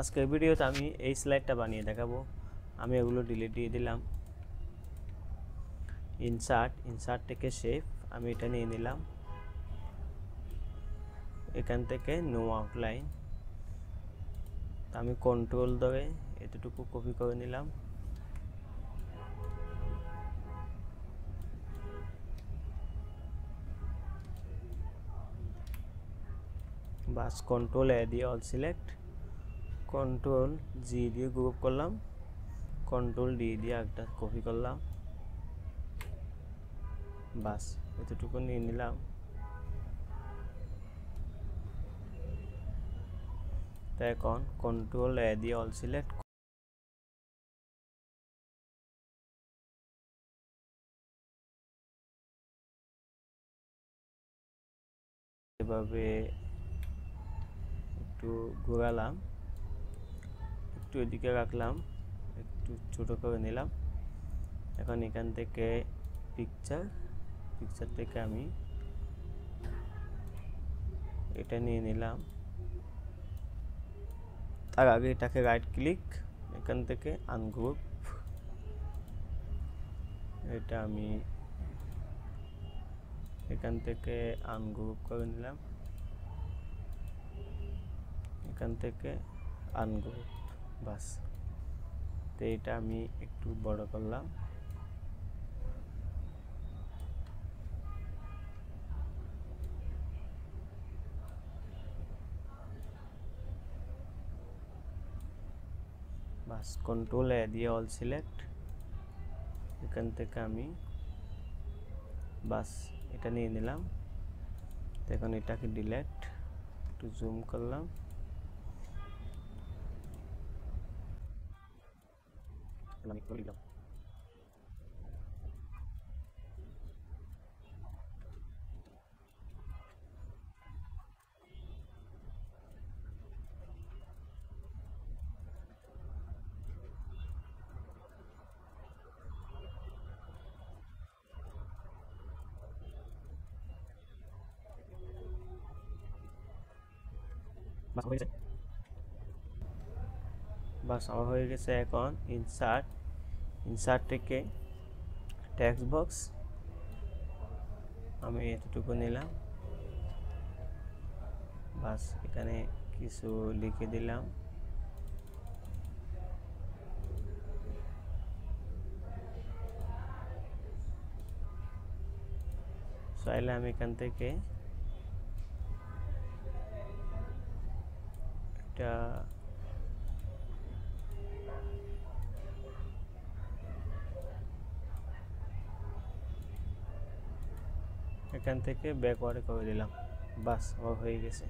আজকের ভিডিওতে আমি এই স্লাইডটা বানিয়ে দেখাবো। আমি এগুলো ডিলিট দিয়ে দিলাম। ইনসার্ট থেকে শেপ আমি এটা নিয়ে নিলাম। এখান থেকে নো আউটলাইন আমি কন্ট্রোল ধরে এতটুকু কপি করে নিলাম। বাস কন্ট্রোল এ দিয়ে অল সিলেক্ট, কন্ট্রোল জি দিয়ে গ্রুপ করলাম, কন্ট্রোল ডি দিয়ে একটা কপি করলাম। বাস এতটুকু নিয়ে নিলাম। তো এখন কন্ট্রোল এ দিয়ে অল সিলেক্ট, এভাবে একটু ঘোরালাম, একটু এদিকে রাখলাম, একটু ছোট করে নিলাম। এখন এখান থেকে পিকচার থেকে আমি এটা নিয়ে নিলাম। তার আগে এটাকে রাইট ক্লিক, এখান থেকে আনগ্রুপ, এটা আমি এখান থেকে আনগ্রুপ করে নিলাম, এখান থেকে আনগ্রুপ। বাস তো এটা আমি একটু বড় করলাম। বাস কন্ট্রোল এ দিয়ে অল সিলেক্ট, এখান থেকে আমি বাস এটা নিয়ে নিলাম। এখন এটাকে ডিলিট, একটু জুম করলাম। আমি করে দিলাম। বাস হয়ে গেছে। বাস আমার হয়ে গেছে। এখন ইনসার্ট থেকে টেক্সট বক্স আমি এতটুকু নিলাম। বাস এখানে কিছু লিখে দিলাম। চাইলে আমি এখান থেকে একটা এখান থেকে ব্যাকওয়ার্ড করে দিলাম। বাস আমার হয়ে গেছে।